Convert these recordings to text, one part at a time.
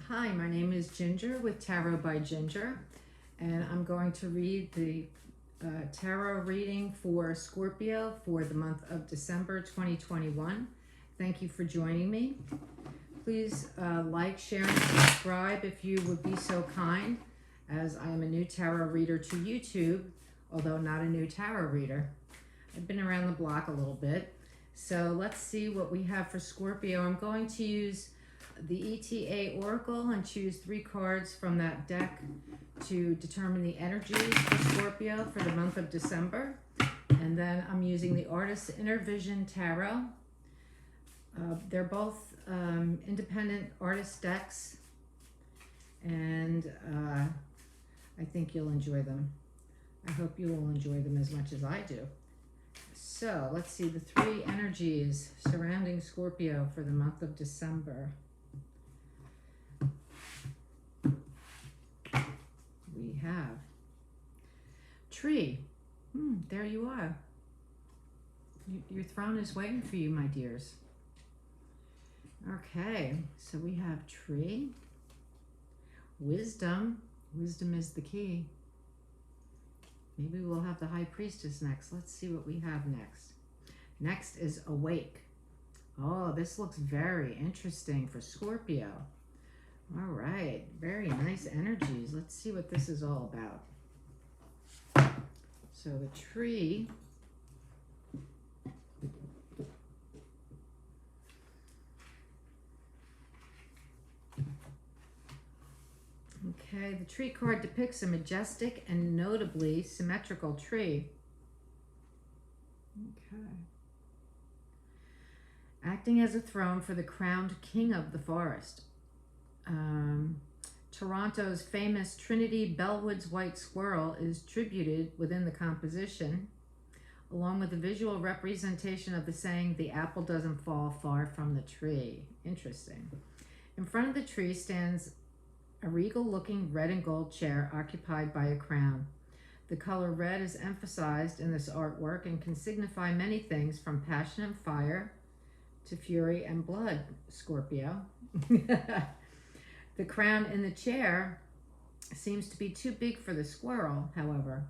Hi, my name is Ginger with Tarot by Ginger, and I'm going to read the tarot reading for Scorpio for the month of December 2021. Thank you for joining me. Please like, share, and subscribe if you would be so kind, as I am a new tarot reader to YouTube, although not a new tarot reader. I've been around the block a little bit. So let's see what we have for Scorpio. I'm going to use the ETA Oracle and choose 3 cards from that deck to determine the energies for Scorpio for the month of December. And then I'm using the Artist's Inner Vision Tarot. They're both independent artist decks, and I think you'll enjoy them. I hope you will enjoy them as much as I do. So let's see the 3 energies surrounding Scorpio for the month of December. We have tree. There you are. Your throne is waiting for you, my dears. Okay, so we have tree. Wisdom. Wisdom is the key. Maybe we'll have the High Priestess next. Let's see what we have next. Next is awake. Oh, this looks very interesting for Scorpio. All right, very nice energies. Let's see what this is all about. So the tree. Okay, the tree card depicts a majestic and notably symmetrical tree. Okay. Acting as a throne for the crowned king of the forest. Toronto's famous Trinity Bellwood's white squirrel is tributed within the composition, along with a visual representation of the saying, "The apple doesn't fall far from the tree." Interesting. In front of the tree stands a regal-looking red and gold chair occupied by a crown. The color red is emphasized in this artwork and can signify many things, from passion and fire to fury and blood, Scorpio. The crown in the chair seems to be too big for the squirrel, however.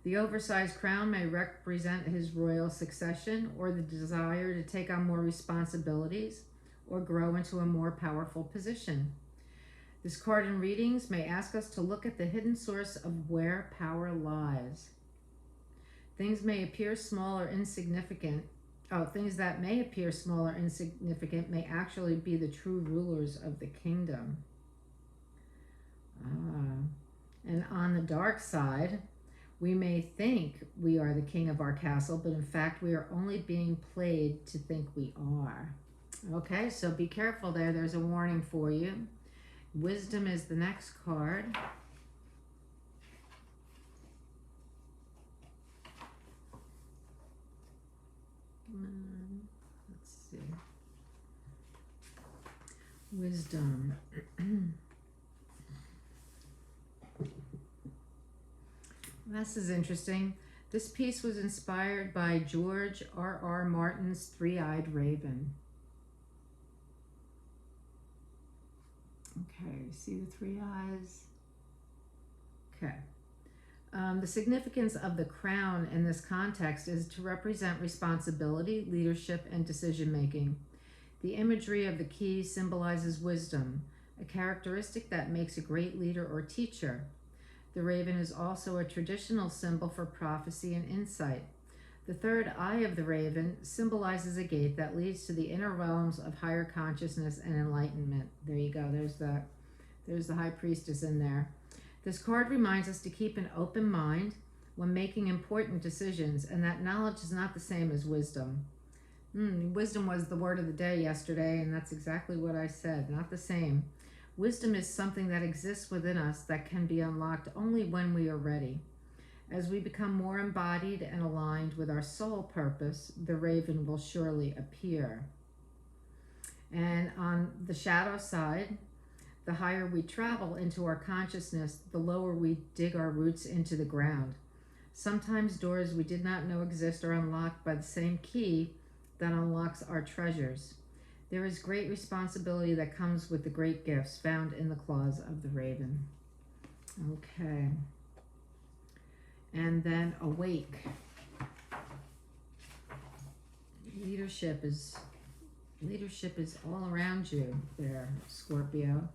The oversized crown may represent his royal succession or the desire to take on more responsibilities or grow into a more powerful position. This card in readings may ask us to look at the hidden source of where power lies. Things may appear small or insignificant. Things that may appear small or insignificant may actually be the true rulers of the kingdom. And on the dark side, we may think we are the king of our castle, but in fact we are only being played to think we are. Okay, so be careful there. There's a warning for you. Wisdom is the next card. Let's see. Wisdom. This is interesting. This piece was inspired by George R.R. Martin's Three-Eyed Raven. Okay, see the 3 eyes? Okay. The significance of the crown in this context is to represent responsibility, leadership, and decision-making. The imagery of the key symbolizes wisdom, a characteristic that makes a great leader or teacher. The raven is also a traditional symbol for prophecy and insight. The third eye of the raven symbolizes a gate that leads to the inner realms of higher consciousness and enlightenment. There you go. There's the High Priestess in there. This card reminds us to keep an open mind when making important decisions, and that knowledge is not the same as wisdom. Wisdom was the word of the day yesterday, and that's exactly what I said. Not the same. Wisdom is something that exists within us that can be unlocked only when we are ready. As we become more embodied and aligned with our soul purpose, the raven will surely appear. And on the shadow side, the higher we travel into our consciousness, the lower we dig our roots into the ground. Sometimes doors we did not know exist are unlocked by the same key that unlocks our treasures. There is great responsibility that comes with the great gifts found in the claws of the raven. Okay. And then awake. Leadership is all around you there, Scorpio.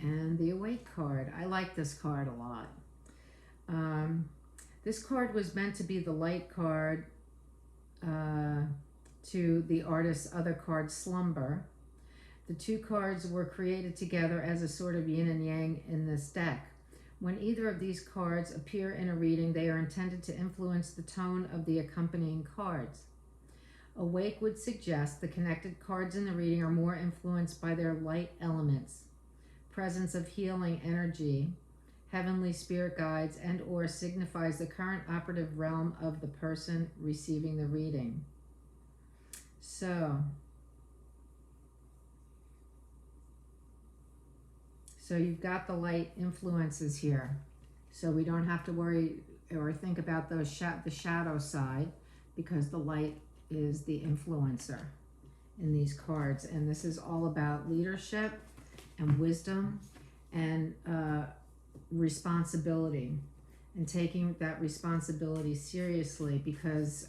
And the awake card. I like this card a lot. This card was meant to be the light card to the artist's other card, Slumber. The two cards were created together as a sort of yin and yang in this deck. When either of these cards appear in a reading, they are intended to influence the tone of the accompanying cards. Awake would suggest the connected cards in the reading are more influenced by their light elements, presence of healing energy, heavenly spirit guides, and or signifies the current operative realm of the person receiving the reading. So you've got the light influences here. So we don't have to worry or think about those the shadow side, because the light is the influencer in these cards. And this is all about leadership and wisdom and responsibility, and taking that responsibility seriously, because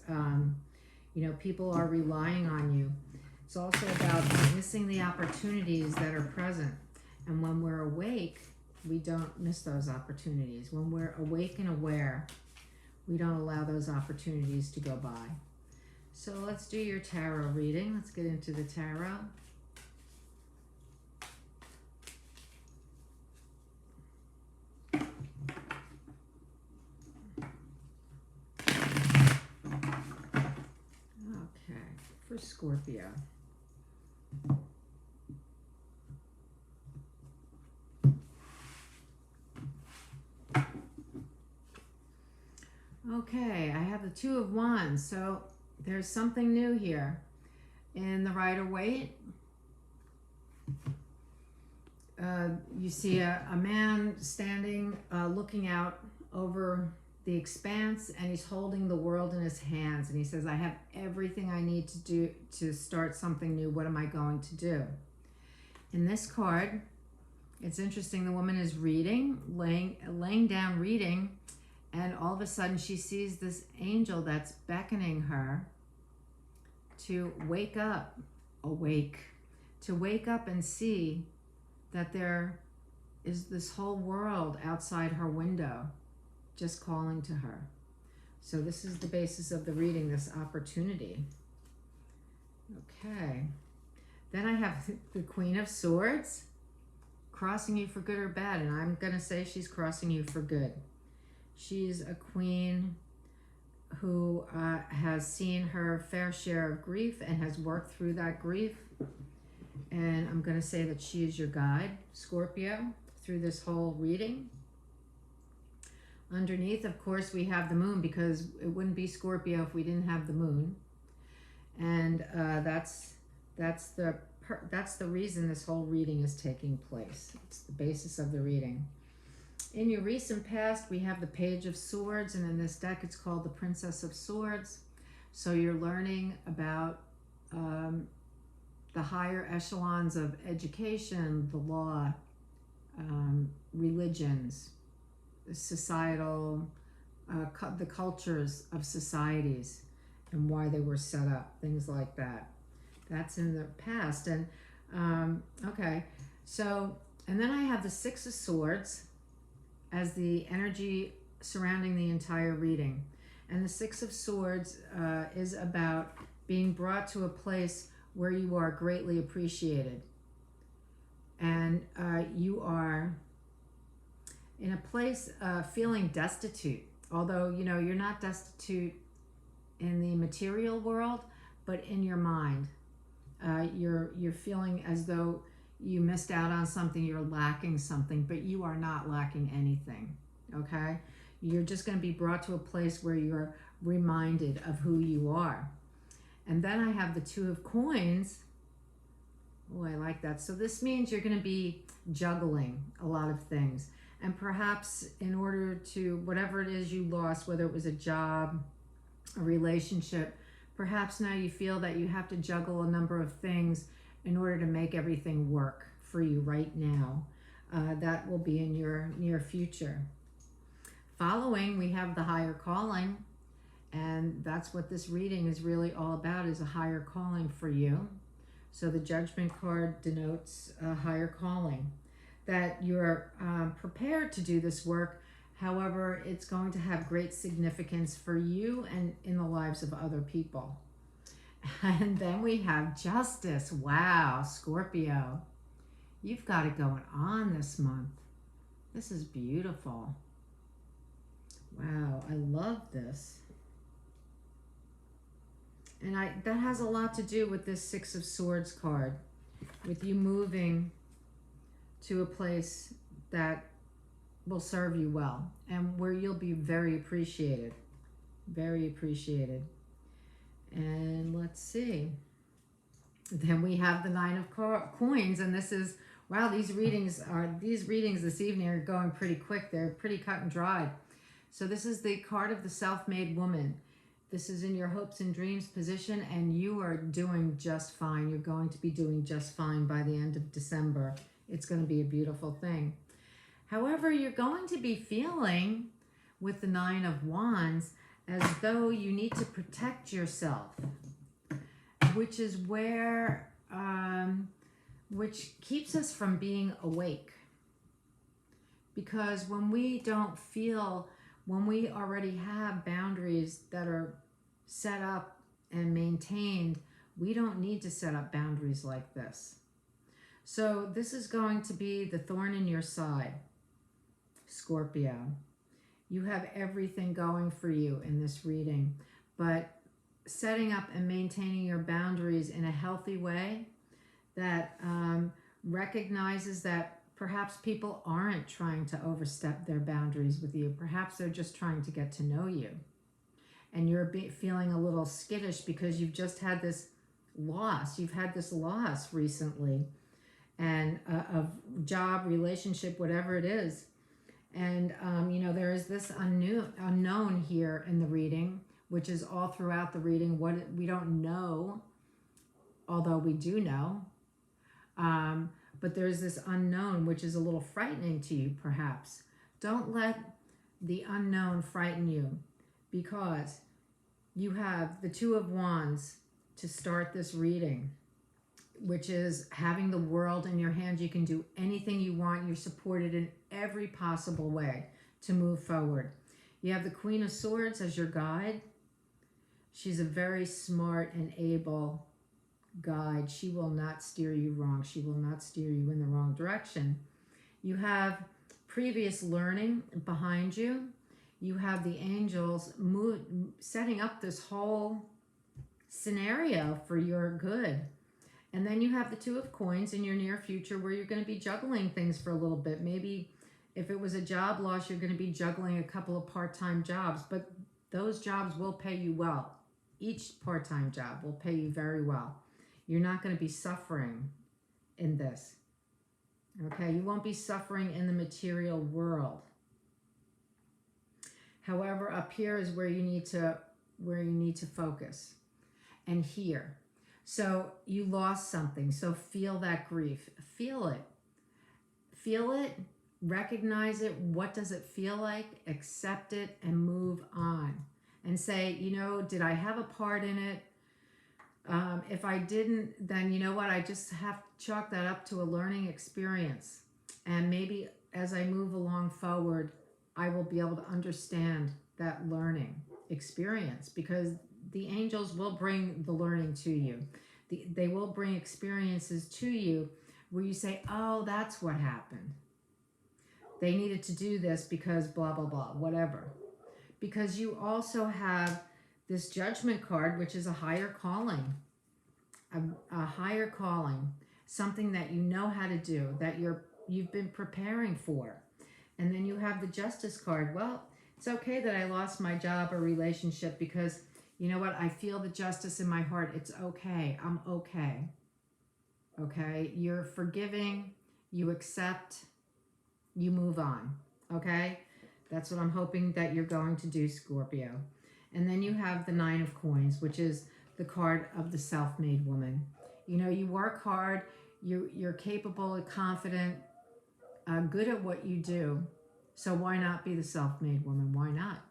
people are relying on you. It's also about missing the opportunities that are present. And when we're awake, we don't miss those opportunities. When we're awake and aware, we don't allow those opportunities to go by. So let's do your tarot reading. Let's get into the tarot. Okay, for Scorpio. Okay, I have the Two of Wands, so there's something new here. In the Rider-Waite, you see a man standing, looking out over the expanse, and he's holding the world in his hands, and he says, I have everything I need to do to start something new. What am I going to do? In this card, it's interesting, the woman is reading, laying down reading, and all of a sudden she sees this angel that's beckoning her to wake up, to wake up and see that there is this whole world outside her window just calling to her. So this is the basis of the reading, this opportunity. Okay. Then I have the Queen of Swords crossing you for good or bad, and I'm going to say she's crossing you for good. She's a queen who has seen her fair share of grief and has worked through that grief. And I'm going to say that she is your guide, Scorpio, through this whole reading. Underneath, of course, we have the moon, because it wouldn't be Scorpio if we didn't have the moon. And that's the reason this whole reading is taking place. It's the basis of the reading. In your recent past, we have the Page of Swords, and in this deck it's called the Princess of Swords. So you're learning about the higher echelons of education, the law, religions, societal, the cultures of societies and why they were set up, things like that. That's in the past. And okay, so, and then I have the Six of Swords as the energy surrounding the entire reading. And the Six of Swords is about being brought to a place where you are greatly appreciated. And you are in a place feeling destitute. Although, you're not destitute in the material world, but in your mind. You're feeling as though you missed out on something, you're lacking something, but you are not lacking anything, okay? You're just going to be brought to a place where you're reminded of who you are. And then I have the Two of Coins. Oh, I like that. So this means you're going to be juggling a lot of things. And perhaps in order to, whatever it is you lost, whether it was a job, a relationship, perhaps now you feel that you have to juggle a number of things in order to make everything work for you right now. That will be in your near future. Following, we have the higher calling, and that's what this reading is really all about, is a higher calling for you. So the Judgment card denotes a higher calling, that you're prepared to do this work. However, it's going to have great significance for you and in the lives of other people. And then we have Justice. Wow, Scorpio, you've got it going on this month. This is beautiful. Wow, I love this. And that has a lot to do with this Six of Swords card, with you moving to a place that will serve you well and where you'll be very appreciated. Very appreciated. And let's see. Then we have the Nine of Coins, and this is, wow, these readings this evening are going pretty quick. They're pretty cut and dried. So this is the card of the self-made woman. This is in your hopes and dreams position, and you are doing just fine. You're going to be doing just fine by the end of December. It's going to be a beautiful thing. However, you're going to be feeling with the Nine of Wands as though you need to protect yourself, which is where, which keeps us from being awake. Because when we don't feel, when we already have boundaries that are set up and maintained, we don't need to set up boundaries like this. So this is going to be the thorn in your side, Scorpio. You have everything going for you in this reading, but setting up and maintaining your boundaries in a healthy way that recognizes that perhaps people aren't trying to overstep their boundaries with you. Perhaps they're just trying to get to know you. And you're feeling a little skittish because you've just had this loss. You've had this loss recently, and of job, relationship, whatever it is. And, you know, there is this unknown here in the reading, which is all throughout the reading. What we don't know, although we do know. But there's this unknown, which is a little frightening to you, perhaps. Don't let the unknown frighten you, because you have the Two of Wands to start this reading, which is having the world in your hands. You can do anything you want. You're supported in every possible way to move forward. You have the Queen of Swords as your guide. She's a very smart and able guide. She will not steer you wrong. She will not steer you in the wrong direction. You have previous learning behind you. You have the angels setting up this whole scenario for your good. And then you have the Two of Coins in your near future, where you're going to be juggling things for a little bit. Maybe if it was a job loss, you're going to be juggling a couple of part-time jobs, but those jobs will pay you well. Each part-time job will pay you very well. You're not going to be suffering in this. Okay, you won't be suffering in the material world. However, up here is where you need to focus and hear. So you lost something. So feel that grief. Feel it. Feel it. Recognize it. What does it feel like? Accept it and move on. And say, you know, did I have a part in it? If I didn't, then you know what? I just have to chalk that up to a learning experience. And maybe as I move along forward, I will be able to understand that learning experience, because the angels will bring the learning to you. They will bring experiences to you where you say, oh, that's what happened. They needed to do this because blah, blah, blah, whatever. Because you also have this Judgment card, which is a higher calling, a higher calling, something that you know how to do, that you've been preparing for. And then you have the Justice card. Well, it's okay that I lost my job or relationship, because you know what? I feel the justice in my heart. It's okay. I'm okay. Okay? You're forgiving. You accept. You move on. Okay? That's what I'm hoping that you're going to do, Scorpio. And then you have the Nine of Coins, which is the card of the self-made woman. You know, you work hard, you're capable, confident, good at what you do. So why not be the self-made woman? Why not?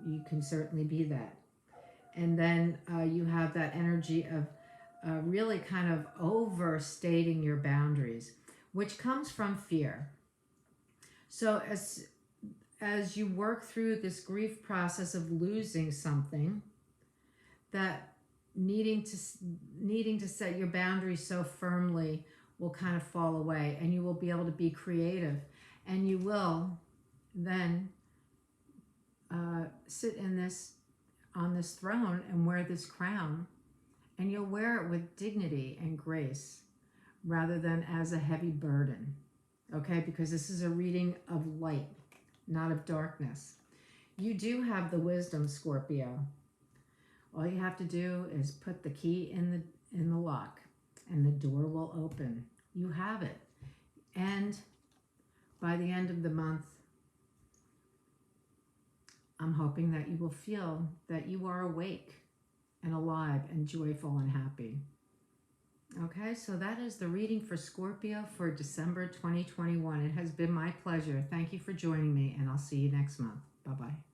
You can certainly be that. And then you have that energy of really kind of overstating your boundaries, which comes from fear. So as you work through this grief process of losing something, that needing to set your boundaries so firmly will kind of fall away, and you will be able to be creative, and you will then sit on this throne and wear this crown, and you'll wear it with dignity and grace rather than as a heavy burden. Okay, because this is a reading of light, not of darkness. You do have the wisdom, Scorpio. All you have to do is put the key in the lock, and the door will open. You have it. And by the end of the month, I'm hoping that you will feel that you are awake and alive and joyful and happy. Okay, so that is the reading for Scorpio for December 2021. It has been my pleasure. Thank you for joining me, and I'll see you next month. Bye-bye.